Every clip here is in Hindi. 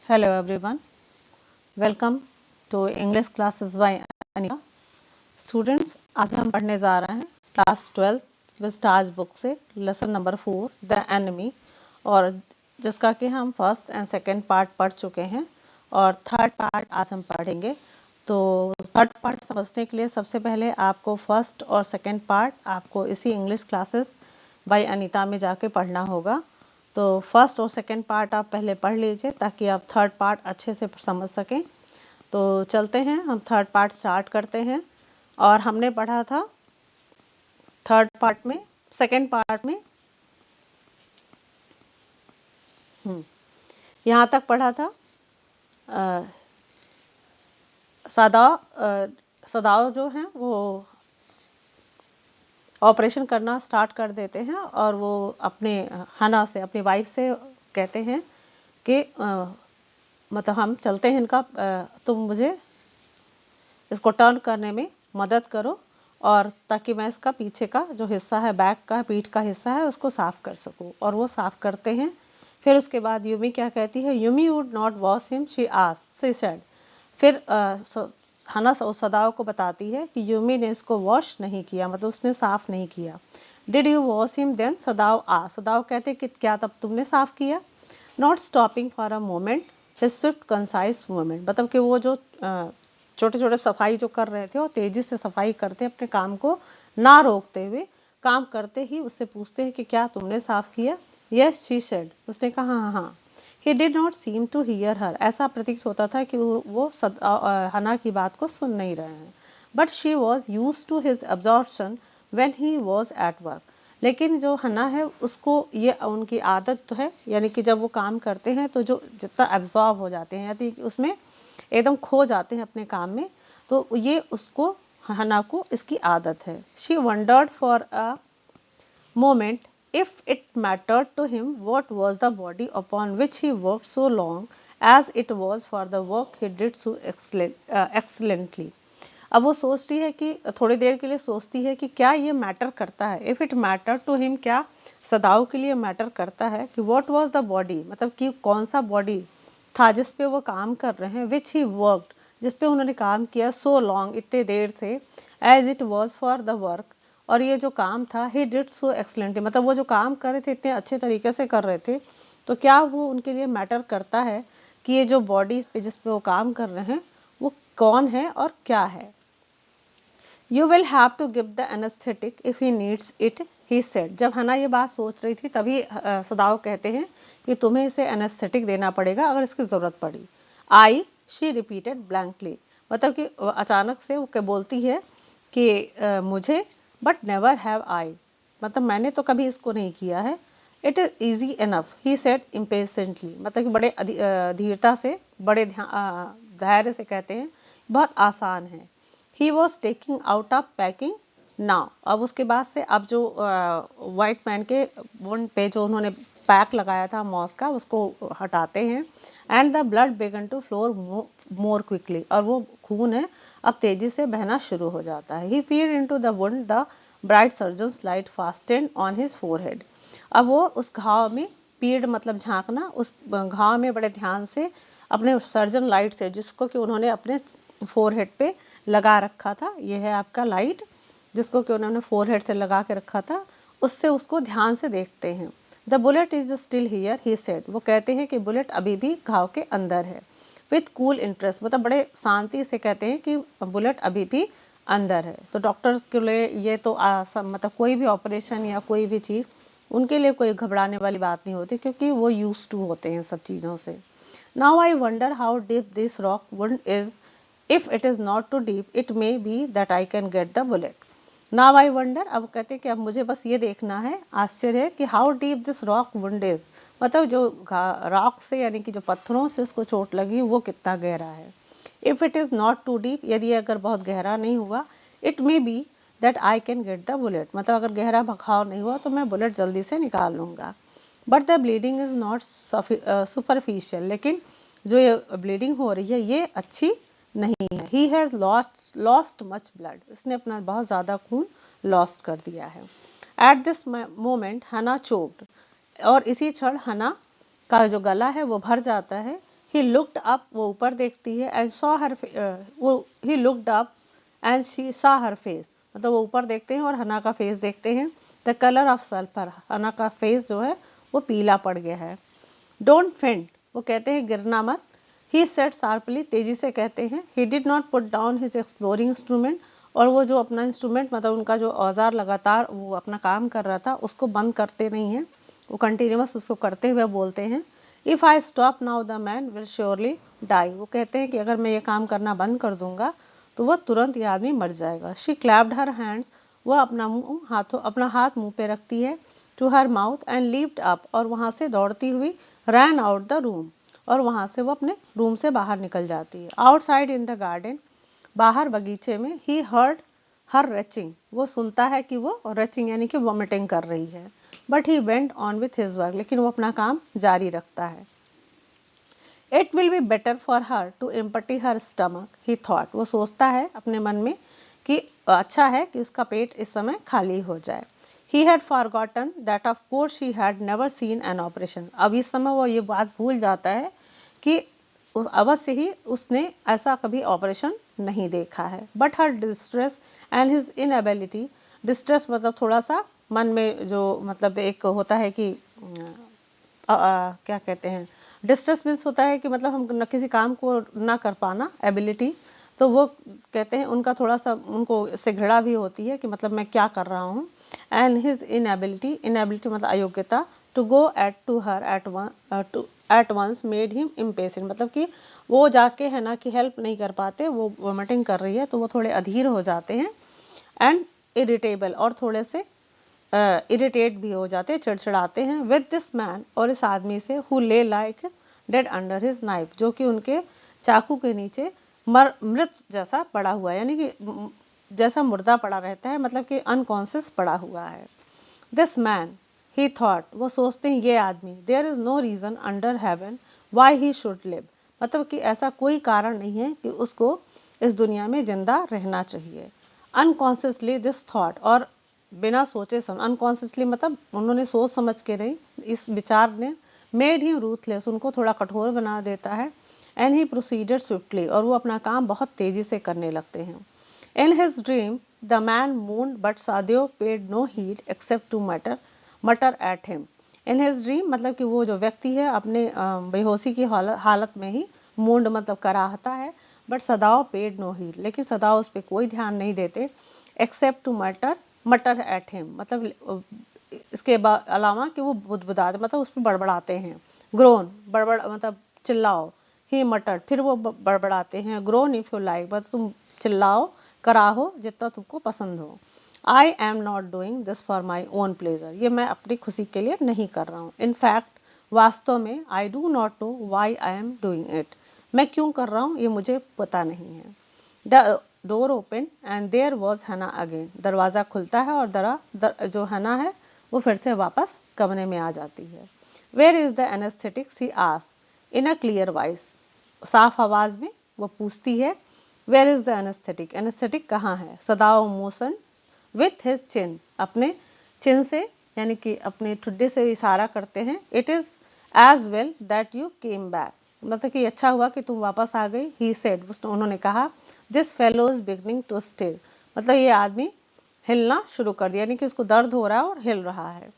Hello everyone, welcome to English classes by Anika. Students, आज हम पढ़ने जा रहे हैं क्लास 12 विस्टाज बुक से लेसन नंबर 4 द एनिमी, और जिसका कि हम फर्स्ट एंड सेकंड पार्ट पढ़ चुके हैं और थर्ड पार्ट आज हम पढ़ेंगे। तो थर्ड पार्ट समझने के लिए सबसे पहले आपको फर्स्ट और सेकंड पार्ट आपको इसी इंग्लिश क्लासेस बाय अनीता में जाके पढ़ना होगा। तो फर्स्ट और सेकंड पार्ट आप पहले पढ़ लीजिए ताकि आप थर्ड पार्ट अच्छे से समझ सकें। तो चलते हैं, हम थर्ड पार्ट स्टार्ट करते हैं। और हमने पढ़ा था थर्ड पार्ट में, सेकंड पार्ट में यहाँ तक पढ़ा था सदाव जो हैं वो ऑपरेशन करना स्टार्ट कर देते हैं और वो अपने हना से, अपनी वाइफ से कहते हैं कि मतलब हम चलते हैं इनका, तुम मुझे इसको टर्न करने में मदद करो और ताकि मैं इसका पीछे का जो हिस्सा है, बैक का, पीठ का हिस्सा है, उसको साफ कर सकूं। और वो साफ करते हैं। फिर उसके बाद यूमी क्या कहती है, Yumi would not wash him, she said. फिर हना सदाओ को बताती है कि यूमी ने इसको वॉश नहीं किया, मतलब उसने साफ नहीं किया। Did you wash him then, Sadao कहते कि क्या तब तुमने साफ किया। Not stopping for a moment his swift concise moment, मतलब कि वो जो छोटे छोटे सफाई जो कर रहे थे और तेजी से सफाई करते, अपने काम को ना रोकते हुए काम करते ही उससे पूछते हैं कि क्या तुमने साफ किया। यस शी सेड, उसने कहा हाँ हाँ। He did not seem to hear her, ऐसा प्रतीत होता था कि वो हना की बात को सुन नहीं रहे हैं। But she was use to his absorption when he was at work, लेकिन जो हना है उसको ये उनकी आदत तो है, यानी कि जब वो काम करते हैं तो जो जितना एब्जॉर्ब हो जाते हैं, यानी कि उसमें एकदम खो जाते हैं अपने काम में, तो ये उसको, हना को इसकी आदत है। She wondered for a moment if it mattered to him what was the body upon which he worked so long as it was for the work he did so excellently. अब वो सोचती है कि थोड़ी देर के लिए सोचती है कि क्या ये मैटर करता है। If it matter to him, क्या सदाओ के लिए मैटर करता है कि व्हाट वाज द बॉडी, मतलब कि कौन सा बॉडी था जिस पे वो काम कर रहे हैं, विच ही वर्कड, जिस पे उन्होंने काम किया, सो लॉन्ग, इतने देर से, as it was for the work, और ये जो काम था, ही डिड सो एक्सलेंटली, मतलब वो जो काम कर रहे थे इतने अच्छे तरीके से कर रहे थे, तो क्या वो उनके लिए मैटर करता है कि ये जो बॉडी पे जिस पे वो काम कर रहे हैं वो कौन है और क्या है। You will have to give the anaesthetic if he needs it, he said. जब हना ये बात सोच रही थी तभी सदाओ कहते हैं कि तुम्हें इसे एनेस्थेटिक देना पड़ेगा अगर इसकी जरूरत पड़ी। आई, शी रिपीटेड ब्लैंकली, मतलब कि अचानक से वो बोलती है कि मुझे, बट नेवर हैव आई, मतलब मैंने तो कभी इसको नहीं किया है। It is easy enough, he said impatiently, मतलब कि बड़े धीरता से, बड़े धैर्य से कहते हैं बहुत आसान है। He was taking out of packing now, अब उसके बाद से अब जो वाइट मैन के वुंड पे जो उन्होंने पैक लगाया था मॉस का, उसको हटाते हैं। And the blood began to flow more quickly, और वो खून है अब तेजी से बहना शुरू हो जाता है। He peered into the wound, the bright surgeon's light fastened on his forehead, अब वो उस घाव में, पीड़ मतलब झांकना, उस घाव में बड़े ध्यान से अपने सर्जन लाइट से, जिसको कि उन्होंने अपने फोरहेड पे लगा रखा था, ये है आपका लाइट जिसको कि उन्होंने फोरहेड से लगा के रखा था, उससे उसको ध्यान से देखते हैं। The bullet is still here, he said, वो कहते हैं कि बुलेट अभी भी घाव के अंदर है। विथ कूल इंटरेस्ट, मतलब बड़े शांति से कहते हैं कि बुलेट अभी भी अंदर है। तो डॉक्टर के लिए ये तो मतलब कोई भी ऑपरेशन या कोई भी चीज़ उनके लिए कोई घबराने वाली बात नहीं होती, क्योंकि वो यूज टू होते हैं सब चीज़ों से। Now I wonder how deep this rock wound is, if it is not too deep it may be that I can get the bullet. Now I wonder, अब कहते हैं कि अब मुझे बस ये देखना है, आश्चर्य है कि how deep this rock wound is, मतलब जो रॉक से, यानी कि जो पत्थरों से उसको चोट लगी वो कितना गहरा है। If it is not too deep, यदि अगर बहुत गहरा नहीं हुआ, it may be that I can get the bullet, मतलब अगर गहरा घाव नहीं हुआ तो मैं बुलेट जल्दी से निकाल लूँगा। But the bleeding is not superficial, लेकिन जो ये ब्लीडिंग हो रही है ये अच्छी नहीं है। He has lost much blood, इसने अपना बहुत ज़्यादा खून लॉस्ट कर दिया है। एट दिस मोमेंट हना चोक्ड, और इसी क्षण हना का जो गला है वो भर जाता है। ही लुक्ड अप, वो ऊपर देखती है, एंड सॉ हर, वो he looked up and she saw her face, मतलब वो ऊपर देखते हैं और हना का फेस देखते हैं। द कलर ऑफ सल्फर, हना का फेस जो है वो पीला पड़ गया है। डोंट फेंट, वो कहते हैं गिरना मत। ही सेड शार्पली, तेजी से कहते हैं। ही did not put down his exploring instrument, और वो जो अपना इंस्ट्रूमेंट मतलब उनका जो औजार लगातार वो अपना काम कर रहा था उसको बंद करते नहीं हैं, वो कंटिन्यूस उसको करते हुए बोलते हैं। If I stop now the man will surely die, वो कहते हैं कि अगर मैं ये काम करना बंद कर दूंगा तो वह तुरंत ये आदमी मर जाएगा। शी क्लैप्ड हर हैंड्स, वह अपना हाथ मुंह पे रखती है, to her mouth and leaped up, और वहाँ से दौड़ती हुई रैन आउट द रूम, और वहाँ से वो अपने रूम से बाहर निकल जाती है। आउटसाइड इन द गार्डन, बाहर बगीचे में, ही हर्ड हर रचिंग, वो सुनता है कि वो रचिंग यानी कि वॉमिटिंग कर रही है। But he went on with his work, लेकिन वो अपना काम जारी रखता है। It will be better for her to empty her stomach, he thought, वो सोचता है अपने मन में कि अच्छा है कि उसका पेट इस समय खाली हो जाए। He had forgotten that of course she had never seen an operation, अब इस समय वो ये बात भूल जाता है कि अवश्य ही उसने ऐसा कभी ऑपरेशन नहीं देखा है। But her distress and his inability, distress मतलब थोड़ा सा मन में जो मतलब एक होता है कि क्या कहते हैं, डिस्ट्रेस मीन्स होता है कि मतलब हम न किसी काम को ना कर पाना, एबिलिटी, तो वो कहते हैं उनका थोड़ा सा उनको इससे घृणा भी होती है कि मतलब मैं क्या कर रहा हूँ। एंड हिज इनएबिलिटी, इनएबिलिटी मतलब अयोग्यता, to go at to her at once made him impatient, मतलब कि वो जाके है ना कि हेल्प नहीं कर पाते, वो वोमिटिंग कर रही है तो वो थोड़े अधीर हो जाते हैं। एंड इरिटेबल, और थोड़े से इरिटेट भी हो जाते हैं, चिड़चिड़ाते हैं। विद दिस मैन, और इस आदमी से, हु ले like dead under his knife, जो कि उनके चाकू के नीचे मृत जैसा पड़ा हुआ है, यानी कि जैसा मुर्दा पड़ा रहता है, मतलब कि अनकॉन्शियस पड़ा हुआ है। दिस मैन, ही थॉट, वो सोचते हैं ये आदमी, there is no reason under heaven why he should live, मतलब कि ऐसा कोई कारण नहीं है कि उसको इस दुनिया में जिंदा रहना चाहिए। अनकॉन्शियसली दिस थॉट, और बिना सोचे अनकॉन्शियसली मतलब उन्होंने सोच समझ के नहीं, इस विचार ने मेड हिम रूथलेस, उनको थोड़ा कठोर बना देता है। एंड ही प्रोसीडेड स्विफ्टली, और वो अपना काम बहुत तेजी से करने लगते हैं। In his dream the man moaned but Sadao paid no heed except to mutter at him. In his dream मतलब कि वो जो व्यक्ति है अपने बेहोशी की हालत में ही, मूंड मतलब कराहता है, but Sadao paid no heed, लेकिन सदाव उस पर कोई ध्यान नहीं देते। Except to mutter at him, मतलब इसके अलावा कि वो बुदबुदाते मतलब उस पर बड़बड़ाते हैं। ग्रोन, बड़बड़ मतलब चिल्लाओ। ही मटर, फिर वो बड़बड़ाते हैं। ग्रोन इफ यू लाइक, मतलब तुम चिल्लाओ, कराहो जितना तुमको पसंद हो। I am not doing this for my own pleasure, ये मैं अपनी खुशी के लिए नहीं कर रहा हूँ। इनफैक्ट, वास्तव में, आई do not know why I am doing it, मैं क्यों कर रहा हूँ ये मुझे पता नहीं है। The door open and there was Hana again, दरवाज़ा खुलता है और जो हना है वो फिर से वापस कमरे में आ जाती है। Where is the anaesthetic, she आस इन अ क्लियर वॉइस, साफ आवाज़ में वो पूछती है। Where is the anaesthetic, anaesthetic कहाँ है। Sadao motion with his chin, अपने चिन से यानी कि अपने ठुड्डे से इशारा करते हैं। It is as well that you came back, मतलब कि अच्छा हुआ कि तुम वापस आ गई। ही सेड, उन्होंने कहा। This fellow is beginning to stir, मतलब ये आदमी हिलना शुरू कर दिया, यानी कि उसको दर्द हो रहा है और हिल रहा है।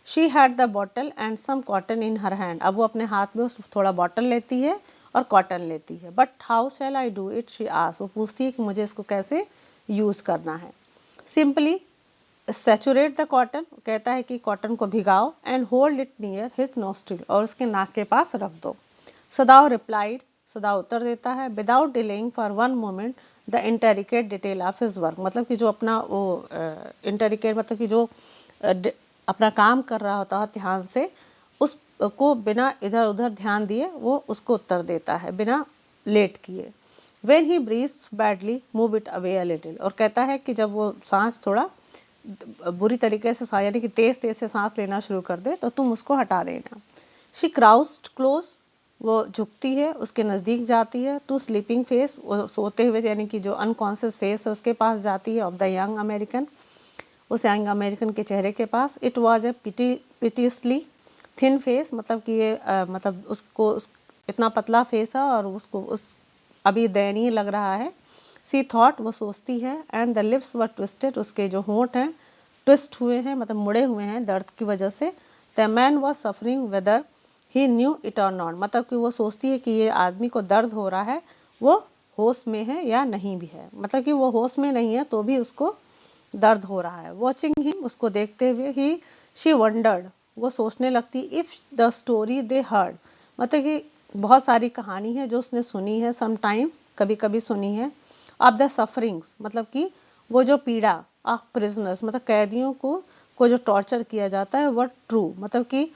She had the bottle and some cotton in her hand, अब वो अपने हाथ में थोड़ा बॉटल लेती है और कॉटन लेती है। But how shell I do it, she asks, वो पूछती है कि मुझे इसको कैसे यूज़ करना है। सिंपली सैचुरेट द कॉटन, कहता है कि कॉटन को भिगाओ, and hold it near his nostril, और उसके नाक के पास रख दो। सदाव रिप्लाइड, सदा उत्तर देता है। Without delaying for one moment the intricate detail of his work, मतलब कि जो अपना वो इंटेरिकेट मतलब कि जो अपना काम कर रहा होता है ध्यान से, उसको बिना इधर उधर ध्यान दिए वो उसको उत्तर देता है बिना लेट किए। When he breathes badly move it away a little, और कहता है कि जब वो सांस थोड़ा बुरी तरीके से यानी कि तेज तेज से सांस लेना शुरू कर दे तो तुम उसको हटा देना। शी क्राउस्ड क्लोज, वो झुकती है, उसके नज़दीक जाती है। टू स्लीपिंग फेस, वो सोते हुए यानी कि जो अनकॉन्शियस फेस है उसके पास जाती है। ऑफ द यंग अमेरिकन, उस यंग अमेरिकन के चेहरे के पास। It was a piteously thin face, मतलब कि ये मतलब उसको इतना पतला फेस है और उसको उस अभी दयनीय लग रहा है। सी थॉट, वो सोचती है, and the lips were twisted, उसके जो होंठ हैं ट्विस्ट हुए हैं, मतलब मुड़े हुए हैं दर्द की वजह से। The man was suffering weather he knew it और नॉट, मतलब कि वो सोचती है कि ये आदमी को दर्द हो रहा है, वो होश में है या नहीं भी है, मतलब कि वो होश में नहीं है तो भी उसको दर्द हो रहा है। वॉचिंग हिम, उसको देखते हुए, ही शी वंडर्ड, वो सोचने लगती, if the story they heard, मतलब कि बहुत सारी कहानी है जो उसने सुनी है, सम टाइम, कभी कभी सुनी है, ऑफ द सफरिंग्स, मतलब कि वो जो पीड़ा ऑफ प्रिजनर्स, मतलब कैदियों को जो टॉर्चर किया जाता है, वो ट्रू, मतलब कि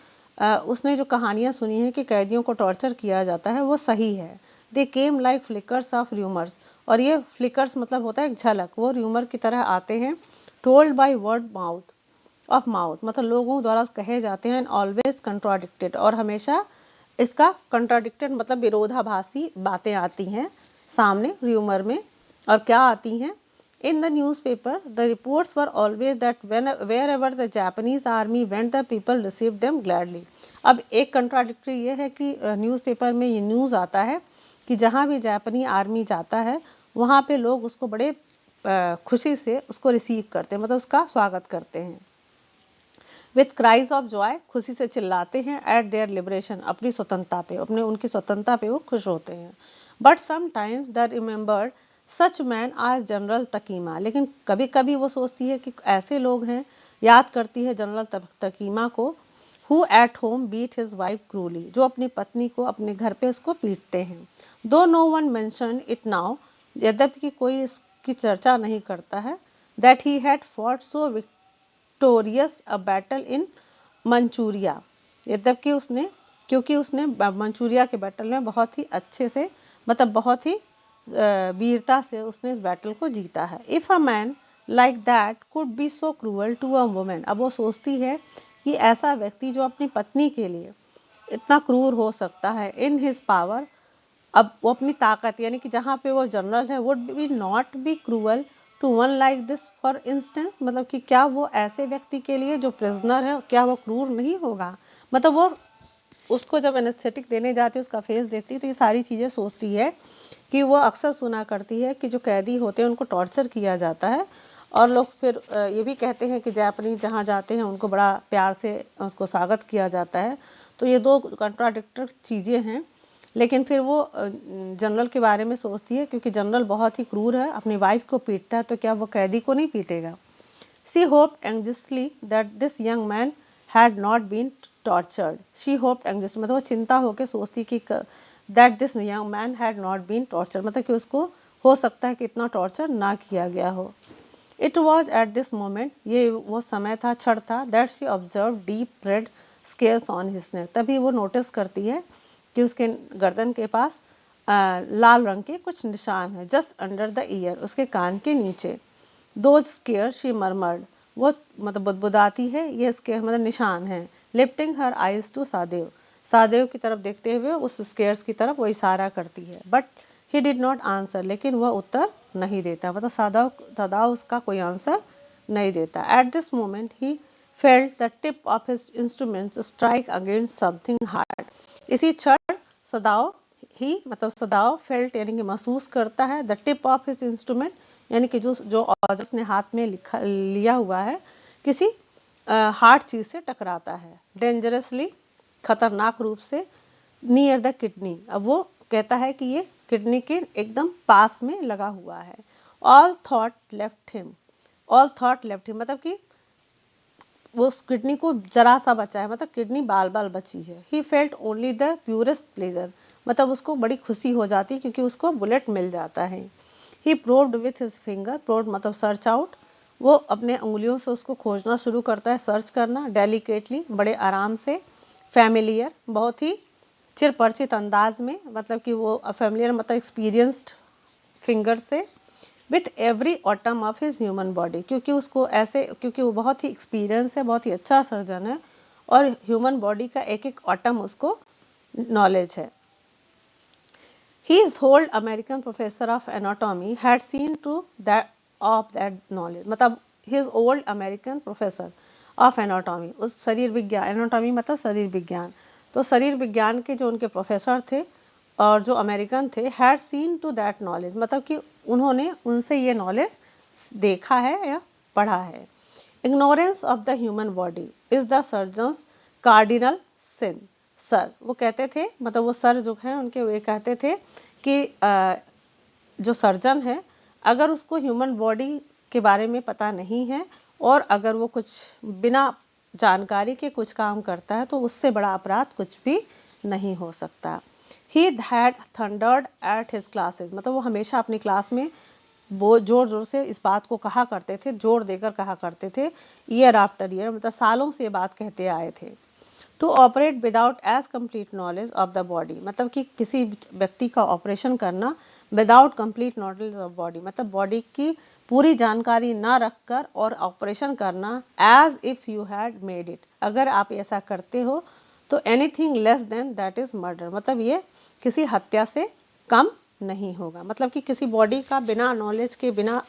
उसने जो कहानियाँ सुनी है कि कैदियों को टॉर्चर किया जाता है वो सही है। They came like flickers of rumours, और ये फ्लिकर्स मतलब होता है एक झलक, वो र्यूमर की तरह आते हैं। Told by word mouth of mouth, मतलब लोगों द्वारा कहे जाते हैं। ऑलवेज कंट्राडिक्टेड, और हमेशा इसका कंट्राडिक्टेड मतलब विरोधाभासी बातें आती हैं सामने र्यूमर में। और क्या आती हैं? In the newspaper the reports were always that wherever the Japanese army went the people receive them gladly. अब एक कंट्राडिक्टरी ये है कि न्यूज़पेपर में ये न्यूज़ आता है कि जहाँ भी जापानी आर्मी जाता है वहाँ पे लोग उसको बड़े खुशी से उसको रिसीव करते हैं, मतलब उसका स्वागत करते हैं। विथ क्राइज ऑफ जॉय, खुशी से चिल्लाते हैं। एट देयर लिबरेशन, अपनी स्वतंत्रता पे, अपने उनकी स्वतंत्रता पे वो खुश होते हैं। But sometimes the remembered such man आज जनरल तकीमा, लेकिन कभी कभी वो सोचती है कि ऐसे लोग हैं, याद करती है जनरल तकीमा को, who at home beat his wife cruelly, जो अपनी पत्नी को अपने घर पे उसको पीटते हैं। Though no one mention it now, यद्यपि कोई इसकी चर्चा नहीं करता है, that he had fought so victorious a battle in Manchuria, यद्यपि उसने, क्योंकि उसने मंचूरिया के बैटल में बहुत ही अच्छे से, मतलब बहुत ही वीरता से उसने इस बैटल को जीता है। If a man like that could be so cruel to a women, अब वो सोचती है कि ऐसा व्यक्ति जो अपनी पत्नी के लिए इतना क्रूर हो सकता है, इन हिज पावर, अब वो अपनी ताकत, यानी कि जहाँ पे वो जनरल है, would be not be cruel to one like this for instance, मतलब कि क्या वो ऐसे व्यक्ति के लिए जो प्रिजनर है, क्या वो क्रूर नहीं होगा? मतलब वो उसको जब एनेस्थेटिक देने जाती है, उसका फेस देखती है, तो ये सारी चीज़ें सोचती है कि वो अक्सर सुना करती है कि जो कैदी होते हैं उनको टॉर्चर किया जाता है, और लोग फिर ये भी कहते हैं कि जापानीज जहाँ जाते हैं उनको बड़ा प्यार से उसको स्वागत किया जाता है। तो ये दो कंट्राडिक्टर चीज़ें हैं, लेकिन फिर वो जनरल के बारे में सोचती है, क्योंकि जनरल बहुत ही क्रूर है, अपनी वाइफ को पीटता है, तो क्या वो कैदी को नहीं पीटेगा? She hoped anxiously that this young man had not been tortured, she hoped anxiously, मतलब वो चिंता होकर सोचती कि that this young man had not been tortured, मतलब कि उसको हो सकता है कि इतना टॉर्चर ना किया गया हो। It was at this moment, ये वो समय था, क्षण था, that she observe deep red scares on his neck, तभी वो नोटिस करती है कि उसके गर्दन के पास लाल रंग के कुछ निशान हैं, जस्ट अंडर द ईयर, उसके कान के नीचे। दो स्केयर शी मरमर्ड, वो मतलब बुदबुदाती है, ये स्केयर मतलब निशान है। Lifting her eyes to Sadev, Sadev की तरफ देखते हुए उस स्केयर्स की तरफ वो इशारा करती है। But he did not answer, लेकिन वह उत्तर नहीं देता, मतलब सदाव उसका कोई आंसर नहीं देता। Eight this moment he felt the tip of his instrument strike against something hard, इसी क्षण सदाव ही, मतलब सदाव फेल्ट यानी कि महसूस करता है, the tip of his instrument, यानी कि जो औजार उसने हाथ में लिया हुआ है किसी हार्ड चीज से टकराता है। डेंजरसली, खतरनाक रूप से, नियर द किडनी, अब वो कहता है कि ये किडनी के एकदम पास में लगा हुआ है। All thought left him, all thought left him, मतलब कि वो उस किडनी को जरा सा बचा है, मतलब किडनी बाल बाल बची है। He felt only the purest pleasure, मतलब उसको बड़ी खुशी हो जाती है क्योंकि उसको बुलेट मिल जाता है। He probed with his finger, probed मतलब सर्च आउट, वो अपने उंगलियों से उसको खोजना शुरू करता है, सर्च करना, डेलिकेटली, बड़े आराम से, फैमिलियर, बहुत ही चिरपरिचित अंदाज में, मतलब कि वो फैमिलियर मतलब एक्सपीरियंस्ड फिंगर से, with every autumn of his human body, क्योंकि उसको ऐसे, क्योंकि वो बहुत ही एक्सपीरियंस है, बहुत ही अच्छा सर्जन है, और ह्यूमन बॉडी का एक एक ऑटम उसको नॉलेज है। He is old American professor of anatomy had seen to that of that knowledge, मतलब his old American professor of anatomy, उस शरीर विज्ञान, anatomy मतलब शरीर विज्ञान, तो शरीर विज्ञान के जो उनके प्रोफेसर थे और जो अमेरिकन थे had seen to that knowledge, मतलब कि उन्होंने उनसे ये नॉलेज देखा है या पढ़ा है। Ignorance of the human body is the surgeon's cardinal sin. Sir वो कहते थे, मतलब वो सर जो हैं उनके, वे कहते थे कि जो सर्जन है अगर उसको ह्यूमन बॉडी के बारे में पता नहीं है और अगर वो कुछ बिना जानकारी के कुछ काम करता है तो उससे बड़ा अपराध कुछ भी नहीं हो सकता। He had thundered at his classes, मतलब वो हमेशा अपनी क्लास में वो जोर जोर से इस बात को कहा करते थे, जोर देकर कहा करते थे, ईयर आफ्टर ईयर, मतलब सालों से ये बात कहते आए थे। To operate without as complete knowledge of the body, मतलब कि किसी व्यक्ति का ऑपरेशन करना without complete knowledge of body, मतलब बॉडी की पूरी जानकारी ना रखकर और ऑपरेशन करना as if you had made it, अगर आप ऐसा करते हो तो anything less than that is murder, मतलब ये किसी हत्या से कम नहीं होगा। मतलब कि किसी बॉडी का बिना नॉलेज के, बिना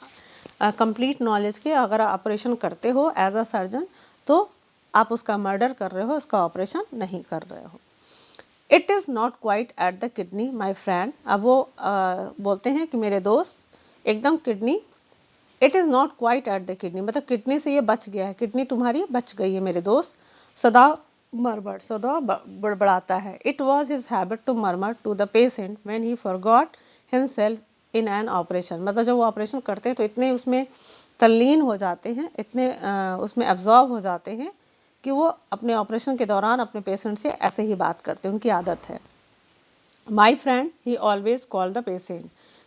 कंप्लीट नॉलेज के अगर ऑपरेशन करते हो एज अ सर्जन तो आप उसका मर्डर कर रहे हो, उसका ऑपरेशन नहीं कर रहे हो। It is not quite at the kidney my friend, अब वो बोलते हैं कि मेरे दोस्त एकदम kidney, it is not quite at the kidney, मतलब किडनी से ये बच गया है, किडनी तुम्हारी बच गई है मेरे दोस्त। सदा मरमर, सदा बड़बड़ाता है। It was his habit to murmur to the patient when he forgot himself in an operation, मतलब जब वो ऑपरेशन करते हैं तो इतने उसमें तल्लीन हो जाते हैं, इतने उसमें एब्जॉर्ब हो जाते हैं कि वो अपने ऑपरेशन के दौरान अपने पेशेंट से ऐसे ही बात करते हैं, उनकी आदत है। My friend he always call the patient,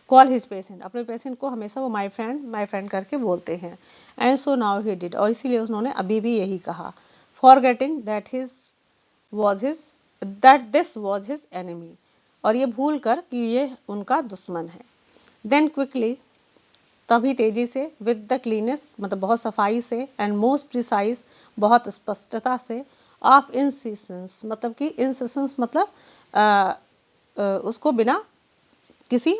call his patient, अपने पेशेंट को हमेशा वो माई फ्रेंड करके बोलते हैं। And so now he did, और इसीलिए उन्होंने अभी भी यही कहा। Forgetting that this was his enemy, और ये भूल कर कि ये उनका दुश्मन है। देन क्विकली, तभी तेजी से, विद द क्लीनेस, मतलब बहुत सफाई से, एंड मोस्ट प्रिसाइज, बहुत स्पष्टता से, ऑफ इंसिशंस, मतलब कि इंसिशंस मतलब उसको बिना किसी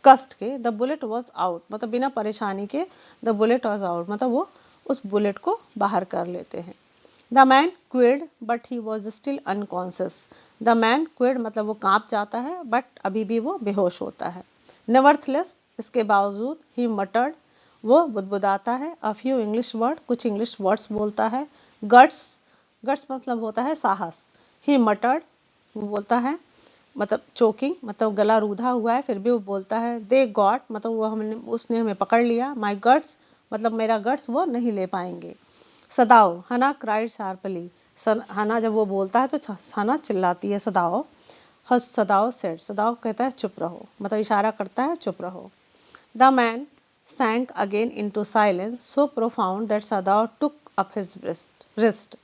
कष्ट के, द बुलेट वॉज आउट, मतलब बिना परेशानी के, द बुलेट वॉज आउट, मतलब वो उस बुलेट को बाहर कर लेते हैं। The man quivered but he was still unconscious, the man quivered मतलब वो कांप जाता है बट अभी भी वो बेहोश होता है। नेवरथलेस, इसके बावजूद, ही मटर्ड, वो बुदबुदाता है, अ फ्यू इंग्लिश वर्ड, कुछ इंग्लिश वर्ड्स बोलता है। गट्स, गट्स मतलब होता है साहस। ही मटर्ड, वो बोलता है, मतलब चोकिंग, मतलब गला रूधा हुआ है फिर भी वो बोलता है। दे गॉट, मतलब वो हमने, उसने हमें पकड़ लिया। माई गट्स, मतलब मेरा गट्स वो नहीं ले पाएंगे। सदाओ, हना क्राइड शार्पली, हना जब वो बोलता है तो हना चिल्लाती है, सदाओ। सदाओ सेड, सदाओ कहता है चुप रहो, मतलब इशारा करता है चुप रहो। The man sank again into silence so profound that Sadao took up his wrist.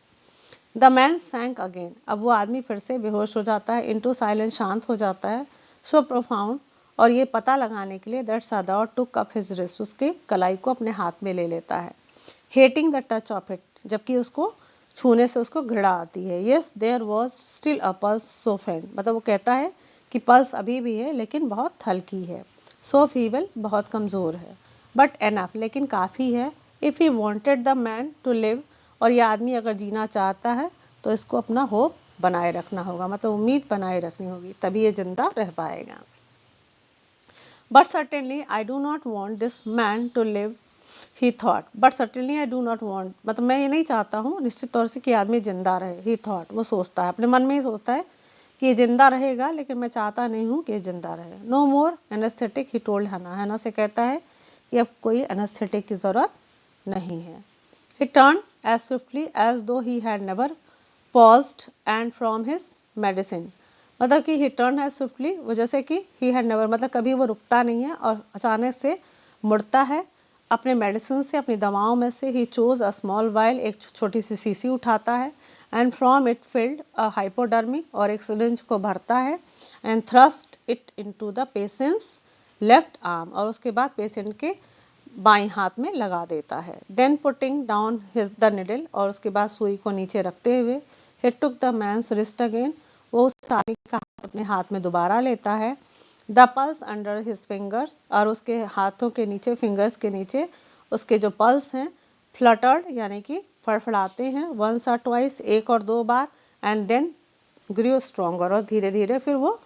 The man sank again, अब वो आदमी फिर से बेहोश हो जाता है, इनटू साइलेंस, शांत हो जाता है, सो प्रोफाउंड, और ये पता लगाने के लिए that Sadao took up his wrist, उसके कलाई को अपने हाथ में ले लेता है। Hating the touch of it, जबकि उसको छूने से उसको घृणा आती है। Yes there was still a pulse so faint, मतलब वो कहता है कि पल्स अभी भी है लेकिन बहुत हल्की है। सो फीबल, बहुत कमज़ोर है। बट एनफ, लेकिन काफ़ी है। If he wanted the man to live, और ये आदमी अगर जीना चाहता है तो इसको अपना होप बनाए रखना होगा, मतलब उम्मीद बनाए रखनी होगी, तभी ये जिंदा रह पाएगा। But certainly I do not want this man to live, he thought, but certainly I do not want, मतलब मैं ये नहीं चाहता हूँ निश्चित तौर से कि आदमी जिंदा रहे। ही थॉट, वो सोचता है, अपने मन में ही सोचता है कि ये जिंदा रहेगा, लेकिन मैं चाहता नहीं हूँ कि ये जिंदा रहे। No more anaesthetic, he told Hana, Hana से कहता है कि अब कोई एनेस्थेटिक की ज़रूरत नहीं है। He turned as swiftly as though he had never paused and from his medicine, मतलब कि he turned as swiftly, वो जैसे कि he had never, मतलब कभी वो रुकता नहीं है और अचानक से मुड़ता है अपने मेडिसिन से, अपनी दवाओं में से। he chose a small vial, एक छोटी सी शीशी उठाता है, and from it filled a hypodermic, और एक सिरिंज को भरता है, and thrust it into the patient's left arm, और उसके बाद पेशेंट के बाएं हाथ में लगा देता है। Then putting down the needle, और उसके बाद सुई को नीचे रखते हुए, he took the man's wrist again, वो उस आदमी का हाथ अपने हाथ में दोबारा लेता है। The pulse under his fingers, और उसके हाथों के नीचे, फिंगर्स के नीचे उसके जो पल्स हैं, फ्लटर्ड यानी कि फड़फड़ाते हैं, वंस और ट्वाइस, एक और दो बार, एंड देन ग्रू स्ट्रॉन्गर, और धीरे धीरे फिर वो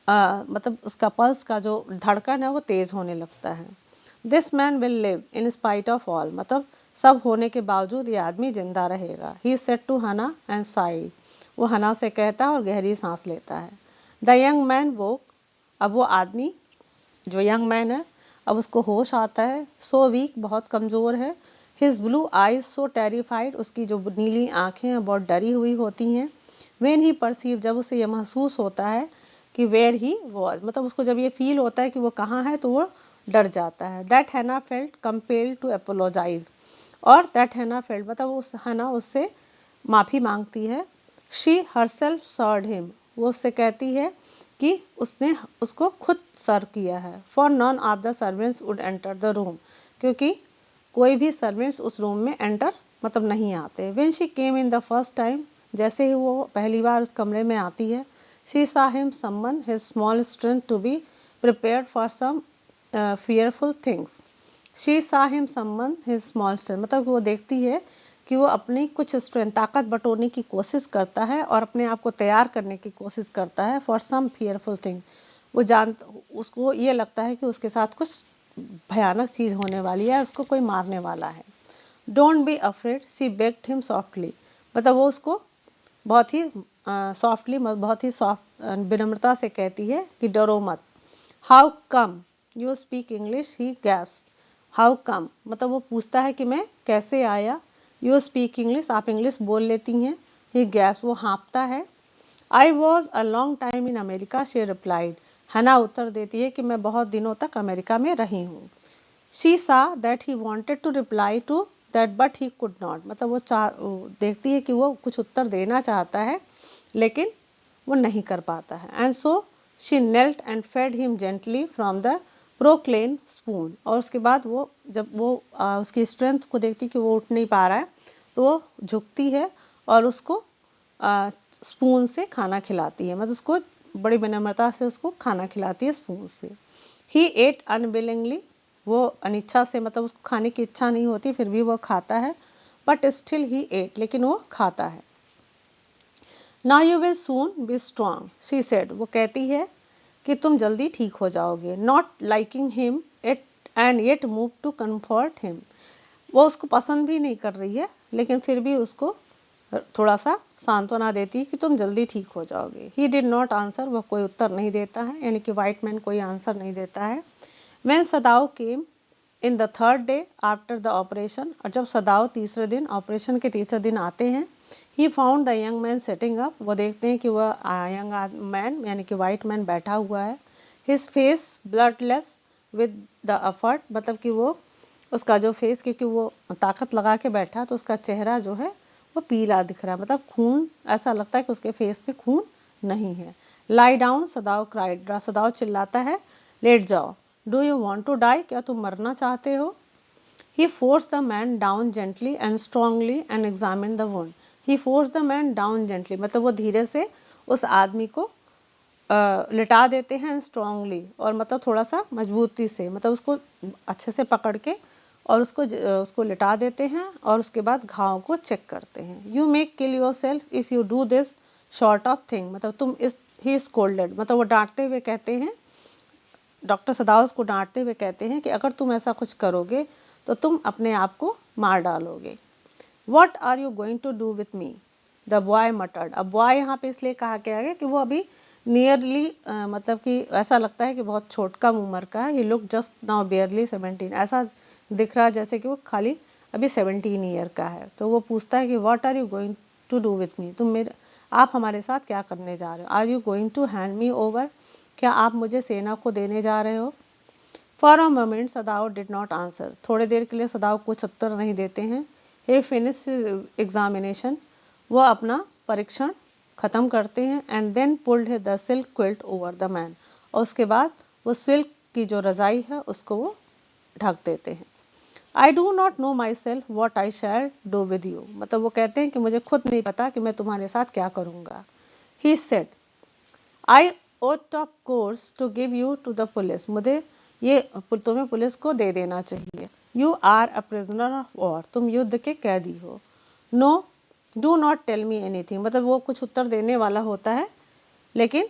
मतलब उसका पल्स का जो धड़कन है वो तेज होने लगता है। This man will live in spite of all, मतलब सब होने के बावजूद ये आदमी जिंदा रहेगा। ही सेड टू हना एंड साइड, वो हना से कहता है और गहरी सांस लेता है। द यंग मैन वोक, अब वो आदमी जो यंग मैन है अब उसको होश आता है। सो वीक, बहुत कमज़ोर है। His blue eyes so terrified, उसकी जो नीली आंखें हैं बहुत डरी हुई होती हैं। व्हेन ही परसीव, जब उसे यह महसूस होता है कि वेयर ही वॉज, मतलब उसको जब ये फील होता है कि वो कहाँ है तो वो डर जाता है। दैट हैना फेल्ट कंपेल्ड टू अपोलोजाइज, और दैट हैना फेल्ट मतलब उस हैना उससे माफ़ी मांगती है। शी हरसेल्फ सर्ड हिम, वो उससे कहती है कि उसने उसको खुद सर्व किया है। For none of the servants would enter the room, क्योंकि कोई भी सर्वेंट्स उस रूम में एंटर मतलब नहीं आते। When she came in the first time, जैसे ही वो पहली बार उस कमरे में आती है, she saw him summon his small strength to be prepared for some fearful things. She saw him summon his small strength, मतलब वो देखती है कि वो अपनी कुछ स्ट्रेंथ ताकत बटोरने की कोशिश करता है और अपने आप को तैयार करने की कोशिश करता है फॉर सम फियरफुल थिंग। वो जान उसको ये लगता है कि उसके साथ कुछ भयानक चीज़ होने वाली है, उसको कोई मारने वाला है। Don't be afraid, she begged him softly, मतलब वो उसको बहुत ही सॉफ्टली बहुत ही सॉफ्ट विनम्रता से कहती है कि डरो मत। How come you speak English, he gasp. How come मतलब वो पूछता है कि मैं कैसे आया। यू स्पीक इंग्लिश, आप इंग्लिश बोल लेती हैं। ही गैस्प, वो हाँफता है। I was a long time in America, she replied. हना उत्तर देती है कि मैं बहुत दिनों तक अमेरिका में रही हूँ। She saw that he wanted to reply to that but he could not, मतलब वो देखती है कि वो कुछ उत्तर देना चाहता है लेकिन वो नहीं कर पाता है। And so she knelt and fed him gently from the porcelain spoon, और उसके बाद वो जब वो उसकी स्ट्रेंथ को देखती कि वो उठ नहीं पा रहा है तो वो झुकती है और उसको स्पून से खाना खिलाती है, मतलब उसको बड़ी विनम्रता से उसको खाना खिलाती है स्पून से। ही एट अनविलिंगली, वो अनिच्छा से मतलब उसको खाने की इच्छा नहीं होती फिर भी वो खाता है। बट स्टिल ही एट, लेकिन वो खाता है। Now you will soon be strong, she said, वो कहती है कि तुम जल्दी ठीक हो जाओगे। Not liking him it and yet move to comfort him, वो उसको पसंद भी नहीं कर रही है लेकिन फिर भी उसको थोड़ा सा सांत्वना देती है कि तुम जल्दी ठीक हो जाओगे। ही डिड नॉट आंसर, वह कोई उत्तर नहीं देता है, यानी कि वाइट मैन कोई आंसर नहीं देता है। When सदाव came in the third day after the operation, और जब सदाव तीसरे दिन ऑपरेशन के तीसरे दिन आते हैं, he found the young man setting up, वो देखते हैं कि वह यंग मैन यानी कि वाइट मैन बैठा हुआ है। His face bloodless with the effort, मतलब कि वो उसका जो फेस, क्योंकि वो ताकत लगा के बैठा तो उसका चेहरा जो है वो पीला दिख रहा है, मतलब खून, ऐसा लगता है कि उसके फेस पे खून नहीं है। लाई डाउन, सदाव क्राइड, सदाव चिल्लाता है लेट जाओ। Do you want to die, क्या तुम मरना चाहते हो। He force the man down gently and strongly and examine the wound. He force the man down gently, मतलब वो धीरे से उस आदमी को लिटा देते हैं स्ट्रांगली, और मतलब थोड़ा सा मजबूती से, मतलब उसको अच्छे से पकड़ के और उसको लिटा देते हैं और उसके बाद घाव को चेक करते हैं। You make kill your self if you do this short of thing, मतलब तुम इस ही स्कोल्डेड, मतलब वो डांटते हुए कहते हैं, डॉक्टर सदाउस को डांटते हुए कहते हैं कि अगर तुम ऐसा कुछ करोगे तो तुम अपने आप को मार डालोगे। What are you going to do with me, the boy muttered. अब बॉय यहाँ पे इसलिए कहा गया है कि वो अभी नियरली मतलब कि ऐसा लगता है कि बहुत छोट कम उम्र का है। ही लुक जस्ट नाउ बियरली 17, ऐसा दिख रहा है जैसे कि वो खाली अभी 17 ईयर का है। तो वो पूछता है कि what are you going to do with me, आप हमारे साथ क्या करने जा रहे हो। Are you going to hand me over, क्या आप मुझे सेना को देने जा रहे हो। For a moment Sadao did not answer, थोड़ी देर के लिए सदाव कुछ उत्तर नहीं देते हैं। हे फिनिश एग्जामिनेशन, वो अपना परीक्षण ख़त्म करते हैं। And then pulled the silk quilt over the man, और उसके बाद वो सिल्क की जो रजाई है उसको वो ढक देते हैं। आई do not know my self what I shall do with you, मतलब वो कहते हैं कि मुझे खुद नहीं पता कि मैं तुम्हारे साथ क्या करूँगा। He said I ought of course to give you to the police, मुझे ये तुम्हें पुलिस को दे देना चाहिए। You are a prisoner of war, तुम युद्ध के कैदी हो। No, do not tell me anything, मतलब वो कुछ उत्तर देने वाला होता है लेकिन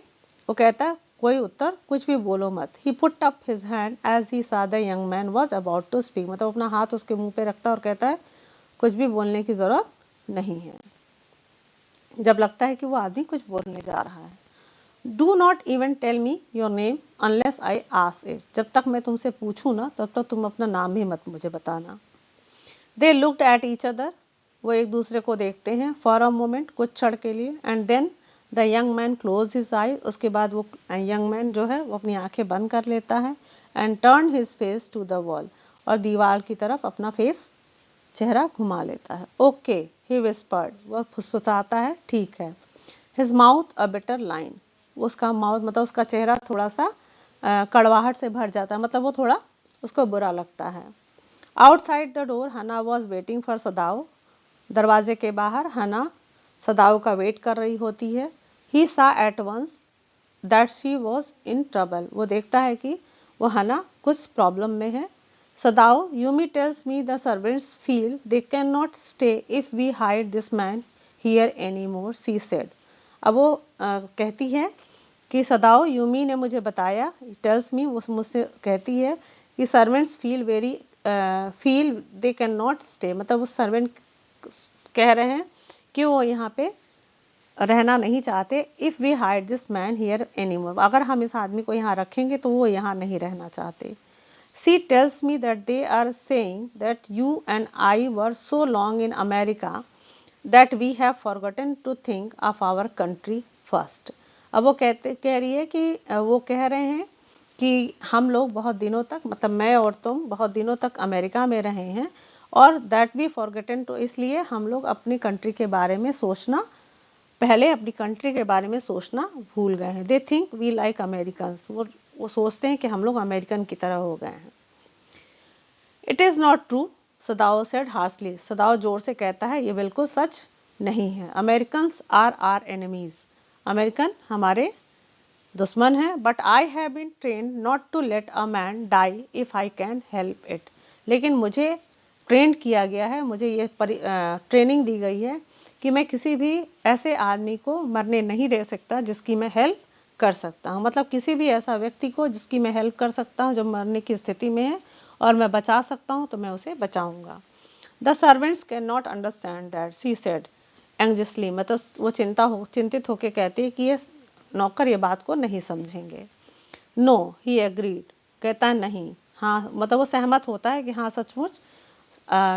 वो कहता है कोई उत्तर कुछ भी बोलो मत। He put up his hand as he saw the young man was about to speak, मतलब अपना हाथ उसके मुंह पे रखता है और कहता है कुछ भी बोलने की ज़रूरत नहीं है, जब लगता है कि वो आदमी कुछ बोलने जा रहा है। Do not even tell me your name unless I ask it, जब तक मैं तुमसे पूछूं ना तब तक तुम अपना नाम भी मत मुझे बताना। They looked at each other, वो एक दूसरे को देखते हैं फॉर अ मोमेंट, कुछ क्षण के लिए। And then the young man close his eye, उसके बाद वो यंग मैन जो है वो अपनी आंखें बंद कर लेता है। And turn his face to the wall, और दीवार की तरफ अपना फेस चेहरा घुमा लेता है। ओके ही विस्पर्ड, वह फुसफुसाता है ठीक है। His mouth a bitter line, उसका माउथ मतलब उसका चेहरा थोड़ा सा कड़वाहट से भर जाता है, मतलब वो थोड़ा उसको बुरा लगता है। आउटसाइड द डोर हना वॉज वेटिंग फॉर सदाओ, दरवाजे के बाहर हना सदाओ का वेट कर रही होती है। He saw at once that she was in trouble, वो देखता है कि वो हना कुछ प्रॉब्लम में है। Sadao Yumi tells me the servants feel they can not stay if we hide this man here any more, she said. अब वो कहती है कि सदाओ यूमी ने मुझे बताया, टेल्स मी वो मुझसे कहती है कि servants feel they can not stay, मतलब वो सर्वेंट कह रहे हैं कि वो यहाँ पे रहना नहीं चाहते। If we hide this man here any more, अगर हम इस आदमी को यहाँ रखेंगे तो वो यहाँ नहीं रहना चाहते। She tells me that they are saying that you and I were so long in America that we have forgotten to think of our country first. अब वो कह रही है कि वो कह रहे हैं कि हम लोग बहुत दिनों तक, मतलब मैं और तुम बहुत दिनों तक अमेरिका में रहे हैं, और दैट वी फॉरगॉटन टू, इसलिए हम लोग अपनी कंट्री के बारे में सोचना, पहले अपनी कंट्री के बारे में सोचना भूल गए हैं। They think we like Americans, वो सोचते हैं कि हम लोग अमेरिकन की तरह हो गए हैं। It is not true, Sadao said harshly, Sadao जोर से कहता है ये बिल्कुल सच नहीं है। Americans are our enemies, American हमारे दुश्मन हैं। But I have been trained not to let a man die if I can help it, लेकिन मुझे ट्रेंड किया गया है, मुझे ये ट्रेनिंग दी गई है कि मैं किसी भी ऐसे आदमी को मरने नहीं दे सकता जिसकी मैं हेल्प कर सकता हूँ, मतलब किसी भी ऐसा व्यक्ति को जिसकी मैं हेल्प कर सकता हूँ जो मरने की स्थिति में है और मैं बचा सकता हूँ तो मैं उसे बचाऊंगा। The servants can not understand that, she said anxiously, मतलब वो चिंतित होकर कहती है कि ये नौकर ये बात को नहीं समझेंगे। नो ही एग्रीड, कहता है नहीं, हाँ, मतलब वो सहमत होता है कि हाँ सचमुच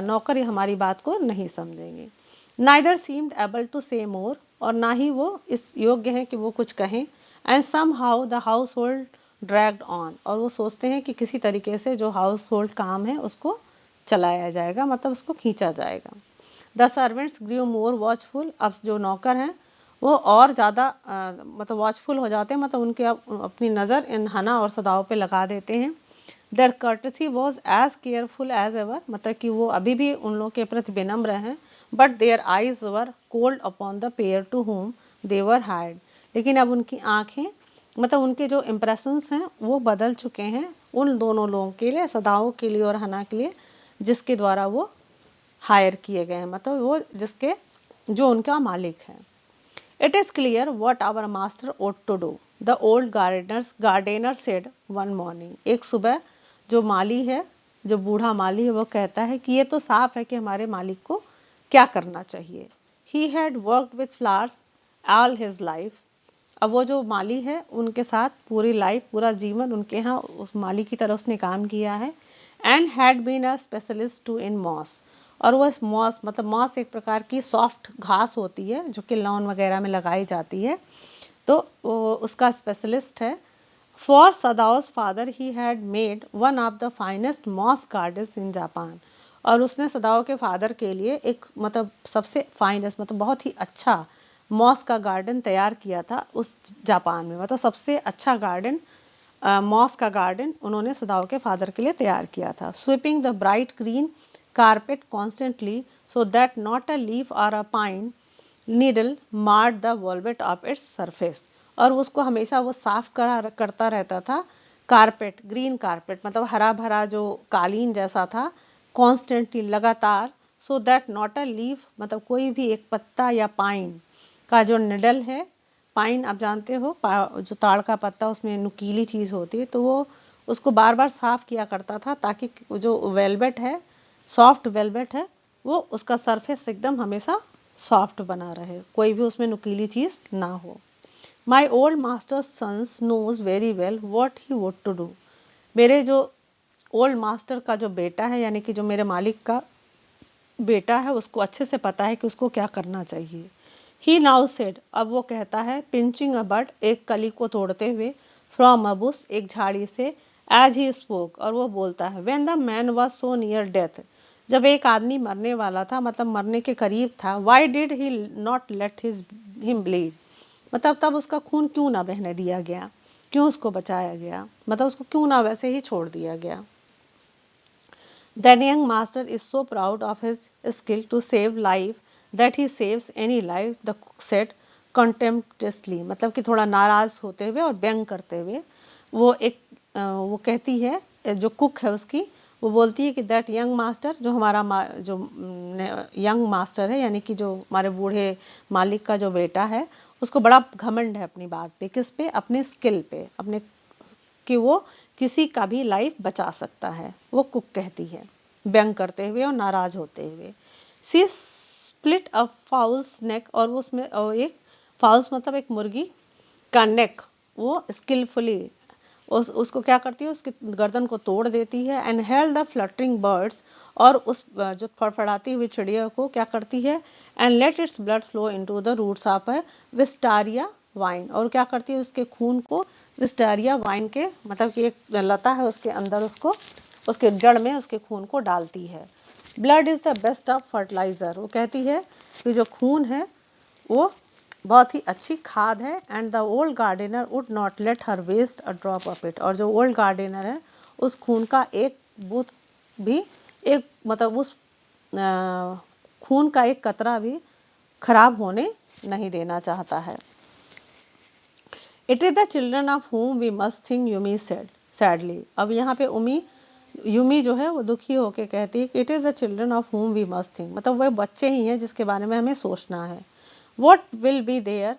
नौकर ये हमारी बात को नहीं समझेंगे। नाइदर सीम्ड एबल टू से मोर, और ना ही वो इस योग्य हैं कि वो कुछ कहें। And somehow the household dragged on, और वो सोचते हैं कि किसी तरीके से जो हाउस होल्ड काम है उसको चलाया जाएगा, मतलब उसको खींचा जाएगा। The servants grew more watchful, अब जो नौकर हैं वो और ज़्यादा मतलब वॉचफुल हो जाते हैं, मतलब उनके अपनी नज़र इन हना और सदाओं पे लगा देते हैं। Their courtesy was as careful as ever, मतलब कि वो अभी भी उन लोगों के प्रति विनम्र हैं। But their eyes were cold upon the pair to whom they were hired, लेकिन अब उनकी आंखें, मतलब उनके जो इम्प्रेशंस हैं वो बदल चुके हैं उन दोनों लोगों के लिए, सदाओं के लिए और हना के लिए, जिसके द्वारा वो हायर किए गए हैं, मतलब वो जिसके जो उनका मालिक है। It is clear what our master ought to do, the old gardener said one morning, एक सुबह जो माली है, जो बूढ़ा माली है, वो कहता है कि ये तो साफ है कि हमारे मालिक को क्या करना चाहिए। He had worked with flowers all his life, अब वो जो माली है उनके साथ पूरी लाइफ, पूरा जीवन उनके यहाँ उस माली की तरह उसने काम किया है। And had been a specialist too in moss, और वो इस मॉस, मतलब मॉस एक प्रकार की सॉफ्ट घास होती है जो कि लॉन वगैरह में लगाई जाती है, तो वो उसका स्पेशलिस्ट है। For Sadao's father he had made one of the finest moss gardens in Japan, और उसने सदाओ के फादर के लिए एक, मतलब सबसे फाइनेस्ट, मतलब बहुत ही अच्छा मॉस का गार्डन तैयार किया था उस जापान में, मतलब सबसे अच्छा गार्डन, मॉस का गार्डन उन्होंने सदाओ के फादर के लिए तैयार किया था। Sweeping the bright green carpet constantly so that not a leaf or a pine needle marred the velvet of its surface, और उसको हमेशा वो साफ करता रहता था। कारपेट, ग्रीन कारपेट, मतलब हरा भरा जो कालीन जैसा था, कॉन्स्टेंटली लगातार, सो दैट नॉट अ लीफ, मतलब कोई भी एक पत्ता या पाइन का जो निडल है, पाइन आप जानते हो, जो ताड़ का पत्ता उसमें नुकीली चीज़ होती है, तो वो उसको बार बार साफ किया करता था ताकि जो वेलवेट है, सॉफ्ट वेलवेट है, वो उसका सरफेस एकदम हमेशा सॉफ्ट बना रहे, कोई भी उसमें नुकीली चीज़ ना हो। My old master sons knows very well what he would to do. मेरे जो ओल्ड मास्टर का जो बेटा है, यानी कि जो मेरे मालिक का बेटा है, उसको अच्छे से पता है कि उसको क्या करना चाहिए। ही नाउ सेड, अब वो कहता है, पिंचिंग अ बड, एक कली को तोड़ते हुए, फ्रॉम अ बुश, एक झाड़ी से, एज ही स्पोक, और वो बोलता है, when the man was so near death, जब एक आदमी मरने वाला था, मतलब मरने के करीब था, why did he not let him bleed, मतलब तब उसका खून क्यों ना बहने दिया गया, क्यों उसको बचाया गया, मतलब उसको क्यों ना वैसे ही छोड़ दिया गया। Then young master is so proud of his skill to save life that he saves any life, the cook said contemptuously, मतलब कि थोड़ा नाराज होते हुए और व्यंग करते हुए वो कहती है, जो कुक है उसकी, वो बोलती है कि दैट यंग मास्टर, जो हमारा जो यंग मास्टर है, यानी कि जो हमारे बूढ़े मालिक का जो बेटा है, उसको बड़ा घमंड है अपनी बात पे, किस पे, अपने स्किल पे, अपने कि वो किसी का भी लाइफ बचा सकता है, वो कुक कहती है व्यंग करते हुए और नाराज होते हुए। सी स्प्लिट अ फाउल्स नेक, और वो उसमें एक फाउल्स मतलब एक मुर्गी का नेक, वो स्किलफुली उसको क्या करती है, उसकी गर्दन को तोड़ देती है। And held the fluttering birds, और उस जो फड़फड़ाती हुई चिड़िया को क्या करती है, and let its blood flow into the roots of a wisteria vine, और क्या करती है, उसके खून को विस्टारिया वाइन के, मतलब कि एक लता है उसके अंदर, उसको उसके जड़ में उसके खून को डालती है। Blood is the best of fertiliser, वो कहती है कि जो खून है वो बहुत ही अच्छी खाद है। And the old gardener would not let her waste a drop of it, और जो ओल्ड गार्डनर है उस खून का एक बूंद भी, एक मतलब उस खून का एक कतरा भी खराब होने नहीं देना चाहता है। It is the children of whom we must think, Yumi said sadly. अब यहाँ पे यूमी जो है वो दुखी होके कहती है कि it is the children of whom we must think, मतलब वह बच्चे ही हैं जिसके बारे में हमें सोचना है। What will be their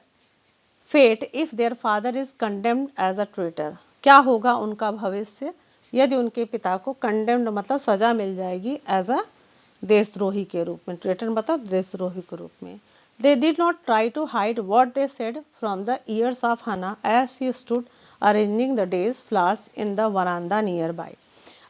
fate if their father is condemned as a traitor? क्या होगा उनका भविष्य यदि उनके पिता को condemned मतलब सजा मिल जाएगी as a देशद्रोही के रूप में, ट्रेटर मतलब देशद्रोही के रूप में। They did not try to hide what they said from the ears of Hannah as she stood arranging the day's flowers in the veranda nearby.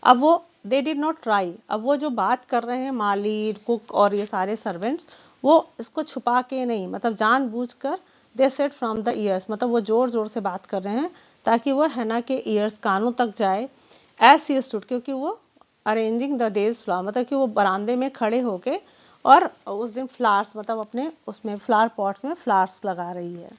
अब वो दे डिड नॉट ट्राई, अब वो जो बात कर रहे हैं माली, कुक और ये सारे सर्वेंट्स, वो इसको छुपा के नहीं, मतलब जानबूझकर, they said from the years, मतलब वो जोर जोर से बात कर रहे हैं ताकि वो हैना के ईयर्स, कानों तक जाए। एज सी स्टूड, क्योंकि वो अरेंजिंग द डेज फ्लावर, मतलब कि वो बरामदे में खड़े होके और उस दिन फ्लावर्स, मतलब अपने उसमें फ्लावर पॉट में फ्लावर्स लगा रही है।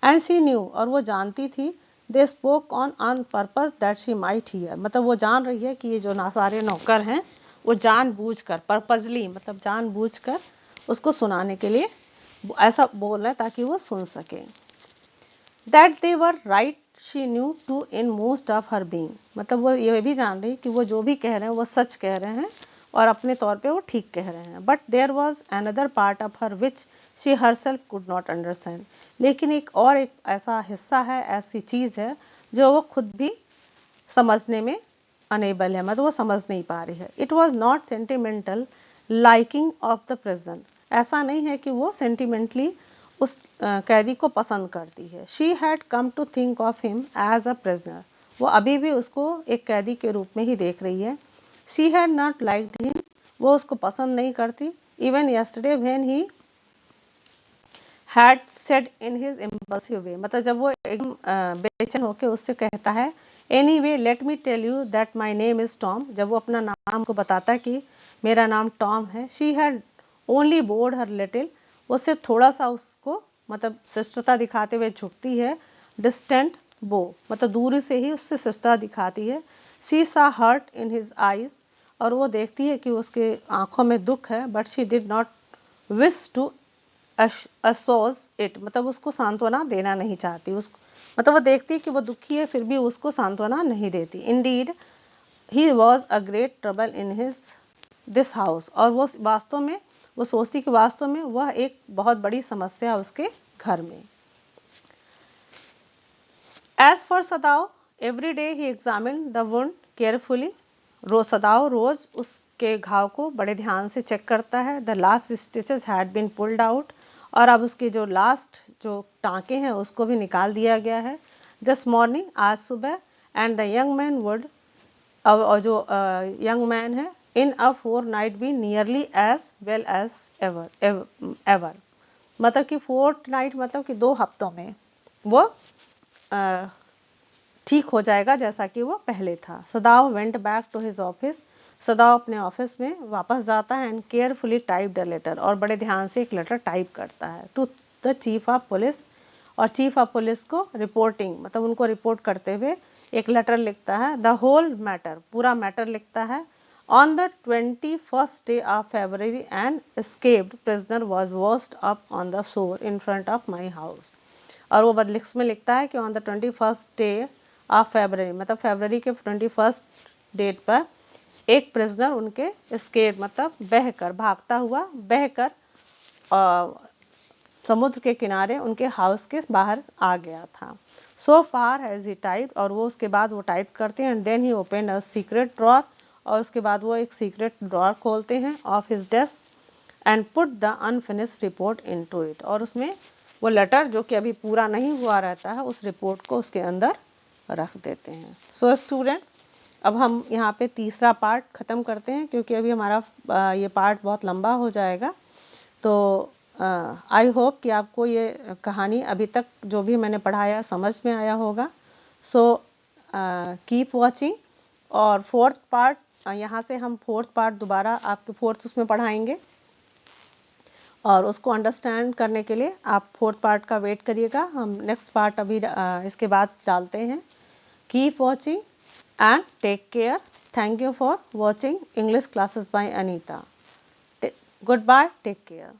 एंड शी न्यू, और वो जानती थी, they spoke on purpose that she might here, मतलब वो जान रही है कि ये जो सारे नौकर हैं वो जानबूझकर, पर्पजली मतलब जानबूझकर उसको सुनाने के लिए ऐसा बोल रहे हैं ताकि वो सुन सके। That they were right she knew too in most of her being, मतलब वो ये भी जान रही कि वो जो भी कह रहे हैं वो सच कह रहे हैं और अपने तौर पे वो ठीक कह रहे हैं। But there was another part of her which she herself could not understand, लेकिन एक ऐसा हिस्सा है, ऐसी चीज़ है जो वो खुद भी समझने में अनेबल है, मतलब वो समझ नहीं पा रही है। It was not sentimental liking of the present, ऐसा नहीं है कि वो सेंटिमेंटली उस कैदी को पसंद करती है। She had come to think of him as a prisoner, वो अभी भी उसको एक कैदी के रूप में ही देख रही है। She had not liked him, वो उसको पसंद नहीं करती। Even yesterday when he had said in his impulsive way, मतलब जब वो एकदम बेचैन होकर उससे कहता है, any way let me tell you that my name is Tom, जब वो अपना नाम को बताता है कि मेरा नाम टॉम है। She had only board her little, वो सिर्फ थोड़ा सा उसको मतलब शिष्टता दिखाते हुए झुकती है। डिस्टेंट बो, मतलब दूरी से ही उससे शिष्टता दिखाती है। सी सा हर्ट इन हिज आईज, और वो देखती है कि उसके आंखों में दुख है। But she did not wish to assuage it, मतलब उसको सांत्वना देना नहीं चाहती, उसको मतलब वो देखती कि वो दुखी है फिर भी उसको सांत्वना नहीं देती। Indeed he was a great trouble in his this house, और वो वास्तव में वो सोचती कि वास्तव में वह एक बहुत बड़ी समस्या उसके घर में। As for Sadao, every day he examined the wound carefully. सदाओ रोज उसके घाव को बड़े ध्यान से चेक करता है. The last stitches had been pulled out. और अब उसके जो लास्ट जो टाँके हैं उसको भी निकाल दिया गया है. This morning, आज सुबह, and the young man would, और जो यंग मैन है, in a fortnight be nearly as well as ever. मतलब कि fortnight मतलब कि 2 हफ्तों में वो ठीक हो जाएगा जैसा कि वो पहले था. Sadao went back to his office. Sadao अपने ऑफिस में वापस जाता है and carefully typed a letter, और बड़े ध्यान से एक लेटर टाइप करता है to the chief of police. और चीफ ऑफ पुलिस को रिपोर्टिंग मतलब उनको रिपोर्ट करते हुए एक लेटर लिखता है. द होल मैटर, पूरा मैटर लिखता है. On the 21st day of February an escaped prisoner was washed up on the shore in front of my house. और वो बदलिक्स में लिखता है कि on the 21st day of February, मतलब फरवरी के 21st डेट पर एक प्रिजनर उनके एस्केप मतलब बहकर, भागता हुआ बहकर समुद्र के किनारे उनके हाउस के बाहर आ गया था. सो फार हैज ही टाइप, और वो उसके बाद वो टाइप करते हैं. And then he open a secret drawer, और उसके बाद वो एक सीक्रेट ड्रॉर खोलते हैं of his desk and put the unfinished report into it. और उसमें वो लेटर जो कि अभी पूरा नहीं हुआ रहता है उस रिपोर्ट को उसके अंदर रख देते हैं. सो स्टूडेंट्स, अब हम यहाँ पे तीसरा पार्ट ख़त्म करते हैं क्योंकि अभी हमारा ये पार्ट बहुत लंबा हो जाएगा. तो आई होप कि आपको ये कहानी अभी तक जो भी मैंने पढ़ाया समझ में आया होगा. So keep watching. और फोर्थ पार्ट, यहाँ से हम फोर्थ पार्ट दोबारा आपके फोर्थ उसमें पढ़ाएंगे, और उसको अंडरस्टैंड करने के लिए आप फोर्थ पार्ट का वेट करिएगा. हम नेक्स्ट पार्ट अभी इसके बाद डालते हैं. Keep watching and take care. Thank you for watching English classes by Anita. Goodbye. Take care.